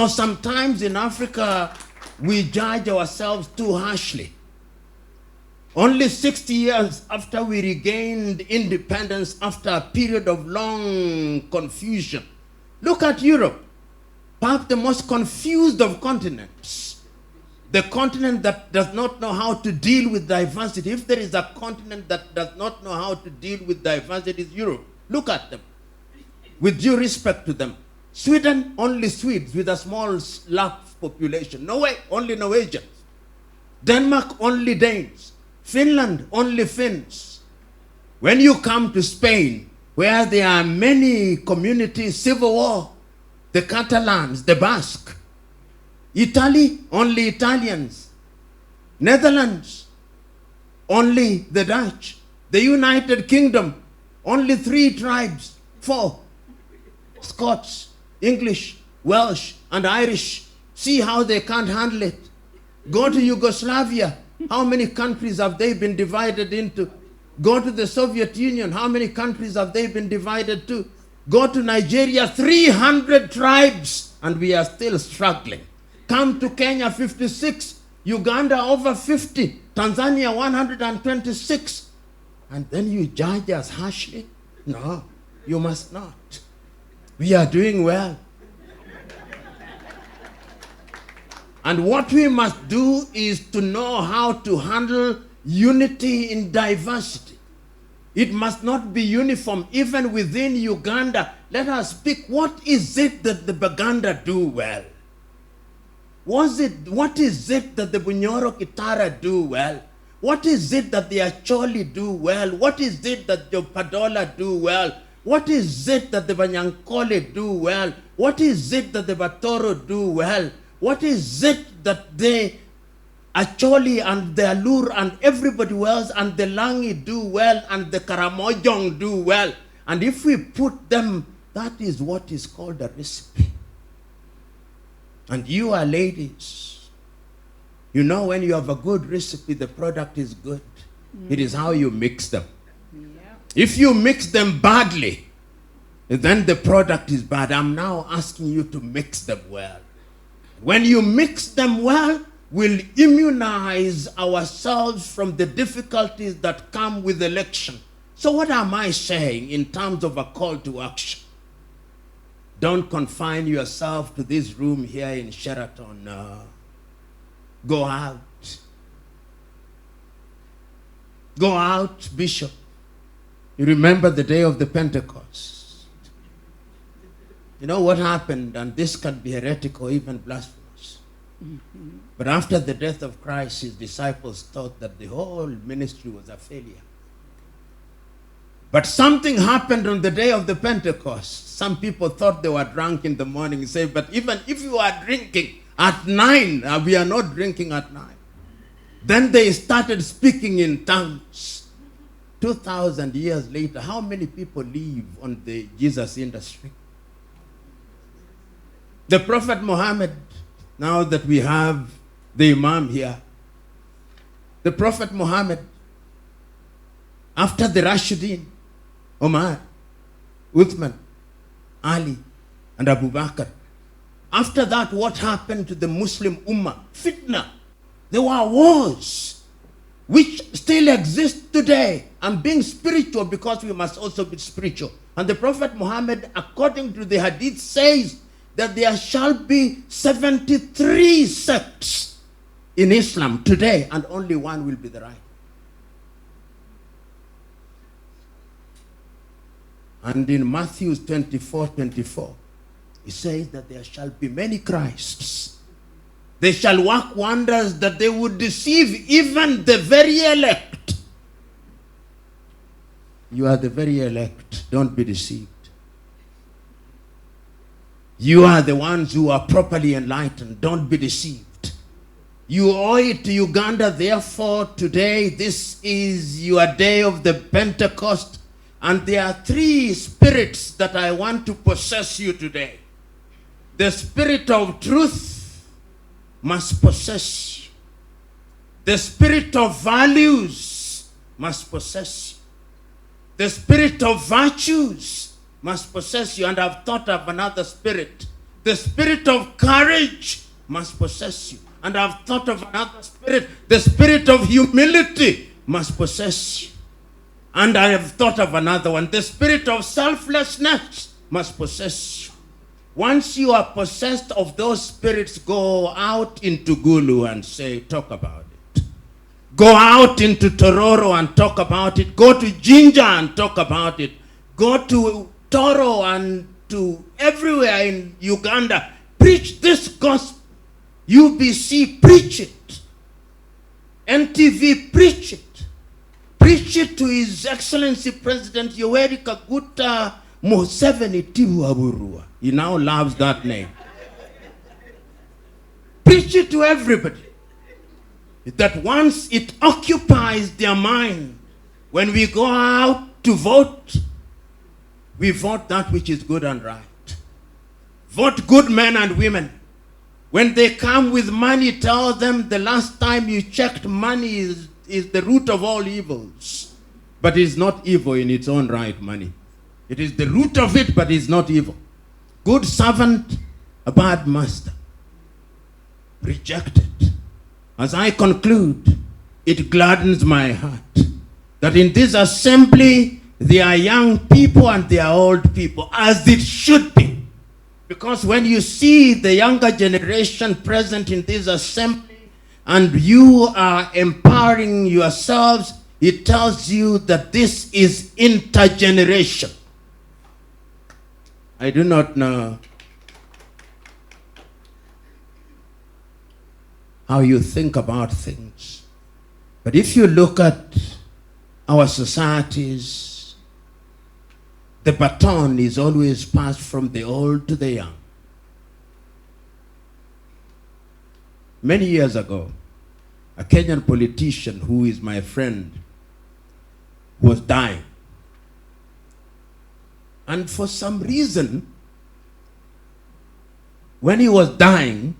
Now, sometimes in Africa, we judge ourselves too harshly. Only 60 years after we regained independence, after a period of long confusion. Look at Europe, perhaps the most confused of continents. The continent that does not know how to deal with diversity. If there is a continent that does not know how to deal with diversity, it's Europe. Look at them. With due respect to them. Sweden, only Swedes with a small Slav population. Norway, only Norwegians. Denmark, only Danes. Finland, only Finns. When you come to Spain, where there are many communities, civil war, the Catalans, the Basque. Italy, only Italians. Netherlands, only the Dutch. The United Kingdom, only 3 tribes, 4. Scots, English, Welsh, and Irish. See how they can't handle it. Go to Yugoslavia. How many countries have they been divided into? Go to the Soviet Union. How many countries have they been divided to? Go to Nigeria, 300 tribes, and we are still struggling. Come to Kenya, 56. Uganda, over 50. Tanzania, 126. And then you judge us harshly? No, you must not. We are doing well. And what we must do is to know how to handle unity in diversity. It must not be uniform. Even within Uganda, let us speak. What is it that the Baganda do well? What is it that the Bunyoro Kitara do well? What is it that the Acholi do well? What is it that the Padola do well? What is it that the Banyankole do well? What is it that the Batoro do well? What is it that the Acholi and the Alur and everybody else and the Langi do well and the Karamojong do well? And if we put them, that is what is called a recipe. And you are ladies. You know when you have a good recipe, the product is good. It is how you mix them. If you mix them badly, then the product is bad. I'm now asking you to mix them well. When you mix them well, we'll immunize ourselves from the difficulties that come with election. So what am I saying in terms of a call to action? Don't confine yourself to this room here in Sheraton. Go out. Go out, Bishop. You remember the day of the Pentecost. You know what happened, and this can be heretical, even blasphemous. But after the death of Christ, his disciples thought that the whole ministry was a failure. But something happened on the day of the Pentecost. Some people thought they were drunk in the morning. Say, but even if you are drinking at 9, we are not drinking at 9. Then they started speaking in tongues. 2,000 years later, how many people live on the Jesus industry? The Prophet Muhammad, now that we have the Imam here, the Prophet Muhammad, after the Rashidin, Omar, Uthman, Ali, and Abu Bakr, after that, what happened to the Muslim Ummah? Fitna. There were wars which still exist today. I'm being spiritual because we must also be spiritual. And the Prophet Muhammad, according to the Hadith, says that there shall be 73 sects in Islam today, and only one will be the right. And in Matthew 24:24, it says that there shall be many Christs. They shall work wonders that they would deceive even the very elect. You are the very elect. Don't be deceived. You are the ones who are properly enlightened. Don't be deceived. You owe it to Uganda. Therefore, today, this is your day of the Pentecost. And there are 3 spirits that I want to possess you today. The spirit of truth must possess you. The spirit of values must possess you. The spirit of virtues must possess you. And I've thought of another spirit, The spirit of courage must possess you. And I've thought of another spirit. The spirit of humility must possess you. And I have thought of another one. The spirit of selflessness must possess you. Once you are possessed of those spirits, go out into Gulu and say, talk about it. Go out into Tororo and talk about it. Go to Jinja and talk about it. Go to Toro and to everywhere in Uganda. Preach this gospel. UBC, preach it. NTV, preach it. Preach it to His Excellency President Yoweri Kaguta Museveni Tiwaburua. He now loves that name. Preach it to everybody. That once it occupies their mind, when we go out to vote, we vote that which is good and right. Vote good men and women. When they come with money, tell them the last time you checked, money is the root of all evils. But it's not evil in its own right, money. It is the root of it, but it's not evil. Good servant, a bad master. Rejected. As I conclude, it gladdens my heart that in this assembly there are young people and there are old people, as it should be. Because when you see the younger generation present in this assembly and you are empowering yourselves, it tells you that this is intergeneration. I do not know how you think about things, but if you look at our societies, the baton is always passed from the old to the young. Many years ago, a Kenyan politician who is my friend was dying. And for some reason, when he was dying,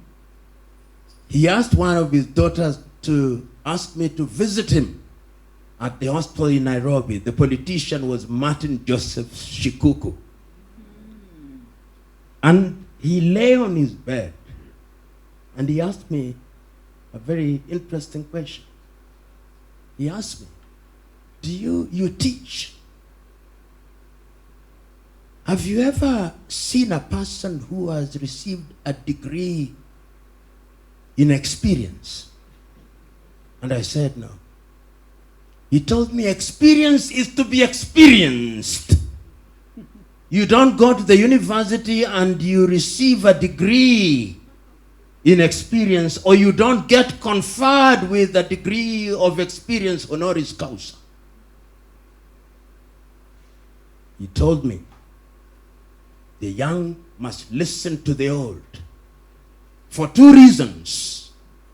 he asked one of his daughters to ask me to visit him at the hospital in Nairobi. The politician was Martin Joseph Shikuku. And he lay on his bed and he asked me a very interesting question. He asked me, do you teach? Have you ever seen a person who has received a degree in experience? And I said no. He told me experience is to be experienced. You don't go to the university and you receive a degree in experience, or you don't get conferred with a degree of experience honoris causa. He told me the young must listen to the old for two reasons.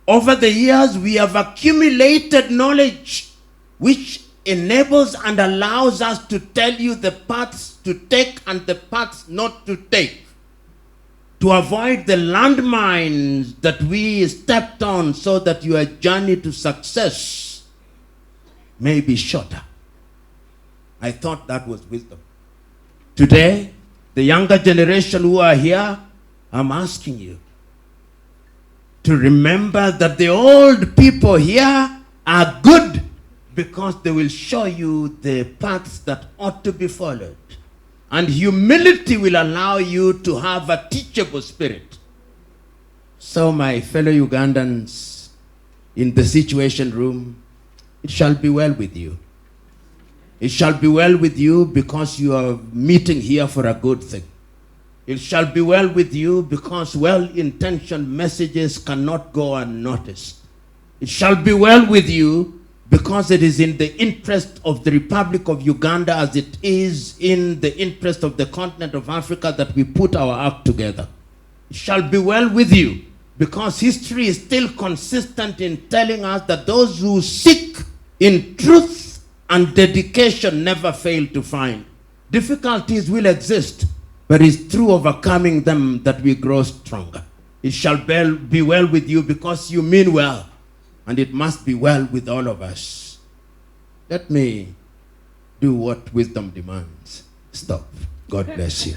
Over the years, we have accumulated knowledge which enables and allows us to tell you the paths to take and the paths not to take, to avoid the landmines that we stepped on so that your journey to success may be shorter. I thought that was wisdom. Today, the younger generation who are here, I'm asking you to remember that the old people here are good because they will show you the paths that ought to be followed. And humility will allow you to have a teachable spirit. So my fellow Ugandans in the Situation Room, it shall be well with you. It shall be well with you because you are meeting here for a good thing. It shall be well with you because well-intentioned messages cannot go unnoticed. It shall be well with you because it is in the interest of the Republic of Uganda, as it is in the interest of the continent of Africa, that we put our act together. It shall be well with you because history is still consistent in telling us that those who seek in truth and dedication never fail to find. Difficulties will exist, but it's through overcoming them that we grow stronger. It shall be well with you because you mean well, and it must be well with all of us. Let me do what wisdom demands. Stop. God bless you.